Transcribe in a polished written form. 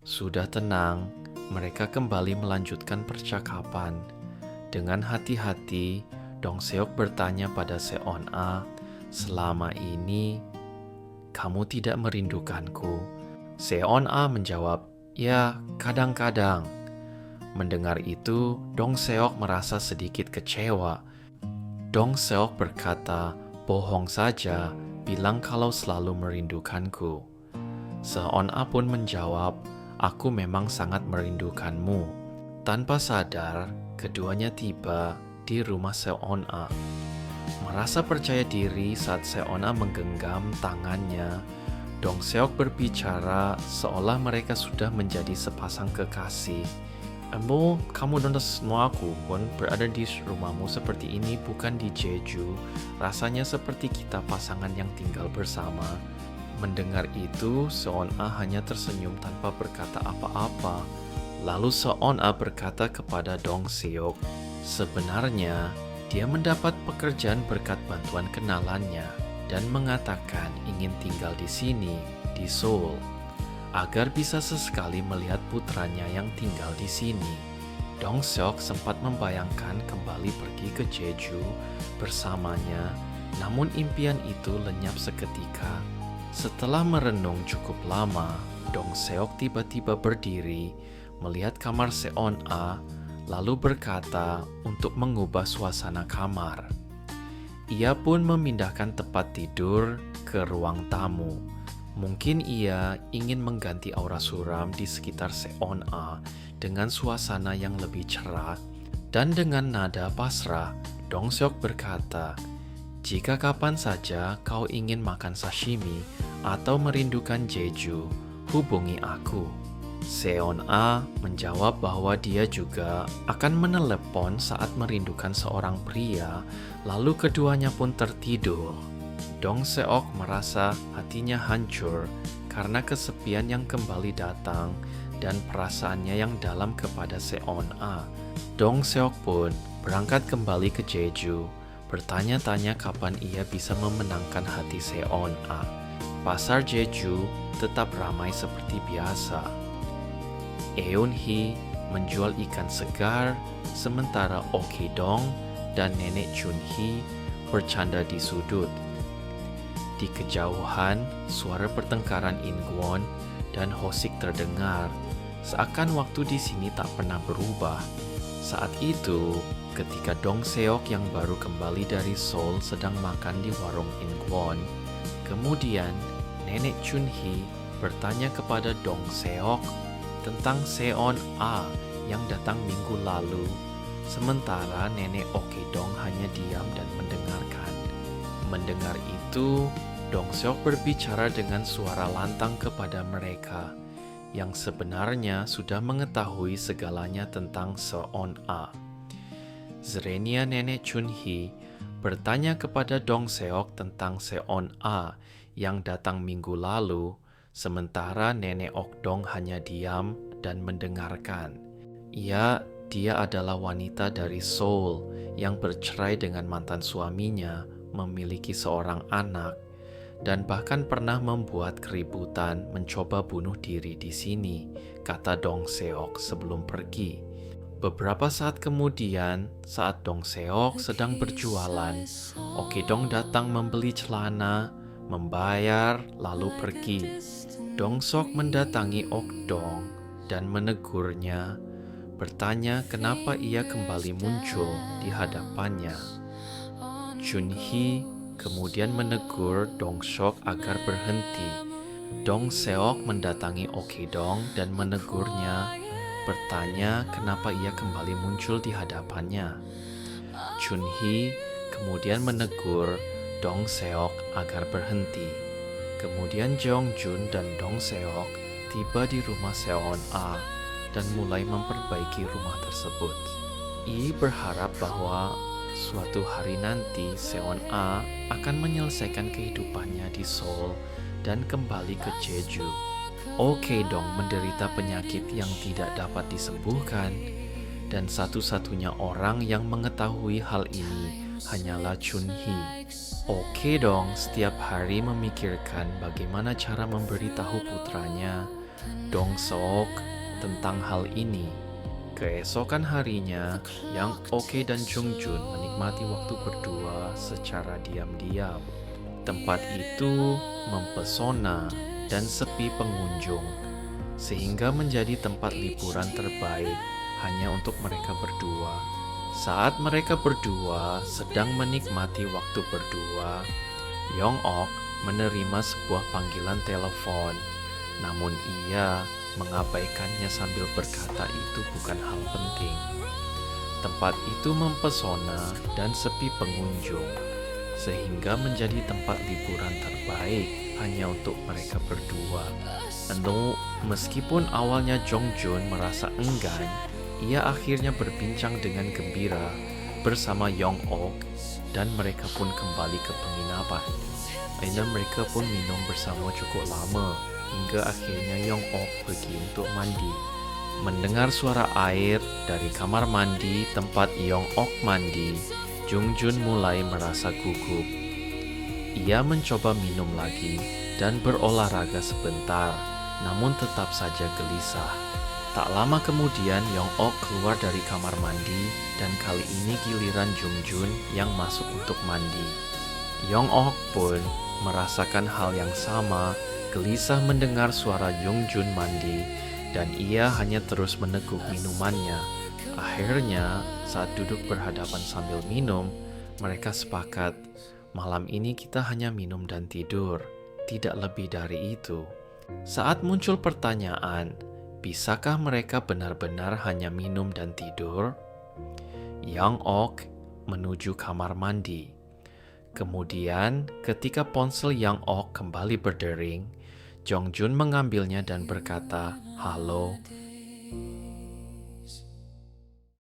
Sudah tenang, mereka kembali melanjutkan percakapan. Dengan hati-hati, Dong Seok bertanya pada Seon-a, "Selama ini, kamu tidak merindukanku?" Seon-a menjawab, "Ya, kadang-kadang." Mendengar itu, Dong Seok merasa sedikit kecewa. Dong Seok berkata, "Bohong saja, bilang kalau selalu merindukanku." Seon-a pun menjawab, "Aku memang sangat merindukanmu." Tanpa sadar, keduanya tiba di rumah Seon-a. Merasa percaya diri saat Seon-a menggenggam tangannya, Dong Seok berbicara seolah mereka sudah menjadi sepasang kekasih. Kamu dan semua aku pun berada di rumahmu seperti ini, bukan di Jeju. Rasanya seperti kita pasangan yang tinggal bersama." Mendengar itu, Seon-a hanya tersenyum tanpa berkata apa-apa. Lalu Seon-a berkata kepada Dong Seok, sebenarnya dia mendapat pekerjaan berkat bantuan kenalannya dan mengatakan ingin tinggal di sini, di Seoul, agar bisa sesekali melihat putranya yang tinggal di sini. Dong Seok sempat membayangkan kembali pergi ke Jeju bersamanya, namun impian itu lenyap seketika. Setelah merenung cukup lama, Dong Seok tiba-tiba berdiri, melihat kamar Seon-a, lalu berkata untuk mengubah suasana kamar. Ia pun memindahkan tempat tidur ke ruang tamu. Mungkin ia ingin mengganti aura suram di sekitar Seon-a dengan suasana yang lebih cerah, dan dengan nada pasrah, Dong Seok berkata, "Jika kapan saja kau ingin makan sashimi atau merindukan Jeju, hubungi aku." Seon-a menjawab bahwa dia juga akan menelepon saat merindukan seorang pria, lalu keduanya pun tertidur. Dong Seok merasa hatinya hancur karena kesepian yang kembali datang dan perasaannya yang dalam kepada Seon-a. Dong Seok pun berangkat kembali ke Jeju, bertanya-tanya kapan ia bisa memenangkan hati Seon-a. Pasar Jeju tetap ramai seperti biasa. Eun-hee menjual ikan segar, sementara Ok-dong dan Nenek Chun-hee bercanda di sudut. Di kejauhan, suara pertengkaran In-kwon dan Ho-sik terdengar, seakan waktu di sini tak pernah berubah. Saat itu, ketika Dong Seok yang baru kembali dari Seoul sedang makan di warung In-kwon, kemudian Nenek Chun-hee bertanya kepada Dong Seok tentang Seon-a yang datang minggu lalu, sementara Nenek Ok-dong hanya diam dan mendengarkan. Mendengar itu, Dong Seok berbicara dengan suara lantang kepada mereka, yang sebenarnya sudah mengetahui segalanya tentang Seon-a. Zrenia Nenek Chun-hee bertanya kepada Dong Seok tentang Seon-a yang datang minggu lalu, sementara Nenek Ok-dong hanya diam dan mendengarkan. Dia adalah wanita dari Seoul yang bercerai dengan mantan suaminya, memiliki seorang anak, dan bahkan pernah membuat keributan mencoba bunuh diri di sini, kata Dong Seok sebelum pergi. Beberapa saat kemudian, saat Dong Seok sedang berjualan, Ok-dong datang membeli celana, membayar, lalu pergi. Dong Seok mendatangi Ok-dong dan menegurnya, bertanya kenapa ia kembali muncul di hadapannya. Chun-hee kemudian menegur Dong Seok agar berhenti. Dong Seok mendatangi Ok-dong dan menegurnya, bertanya kenapa ia kembali muncul di hadapannya. Chun-hee kemudian menegur Dong Seok agar berhenti. Kemudian Jeong Jun dan Dong Seok tiba di rumah Seon-a dan mulai memperbaiki rumah tersebut. Ia berharap bahwa suatu hari nanti Seon-a akan menyelesaikan kehidupannya di Seoul dan kembali ke Jeju. Ok-dong menderita penyakit yang tidak dapat disembuhkan, dan satu-satunya orang yang mengetahui hal ini hanyalah Chun-hee. Ok-dong setiap hari memikirkan bagaimana cara memberitahu putranya Dong Seok tentang hal ini. Keesokan harinya, Yang Ok dan Jung Jun menikmati waktu berdua secara diam-diam. Tempat itu mempesona dan sepi pengunjung, sehingga menjadi tempat liburan terbaik hanya untuk mereka berdua. Saat mereka berdua sedang menikmati waktu berdua, Yong Ok menerima sebuah panggilan telepon. Namun ia mengabaikannya sambil berkata itu bukan hal penting. Tempat itu mempesona dan sepi pengunjung, sehingga menjadi tempat liburan terbaik hanya untuk mereka berdua. Meskipun awalnya Jong Jun merasa enggan, ia akhirnya berbincang dengan gembira bersama Yong Ok dan mereka pun kembali ke penginapan. Dan mereka pun minum bersama cukup lama hingga akhirnya Yong Ok pergi untuk mandi. Mendengar suara air dari kamar mandi tempat Yong Ok mandi, Jung Jun mulai merasa gugup. Ia mencoba minum lagi dan berolahraga sebentar, namun tetap saja gelisah. Tak lama kemudian Yong Ok keluar dari kamar mandi dan kali ini giliran Jung Jun yang masuk untuk mandi. Yong Ok pun merasakan hal yang sama, gelisah mendengar suara Jung Jun mandi, dan ia hanya terus meneguk minumannya. Akhirnya, saat duduk berhadapan sambil minum, mereka sepakat, malam ini kita hanya minum dan tidur, tidak lebih dari itu. Saat muncul pertanyaan, bisakah mereka benar-benar hanya minum dan tidur? Yang Ok menuju kamar mandi. Kemudian, ketika ponsel Yang Ok kembali berdering, Jong Jun mengambilnya dan berkata, "Halo."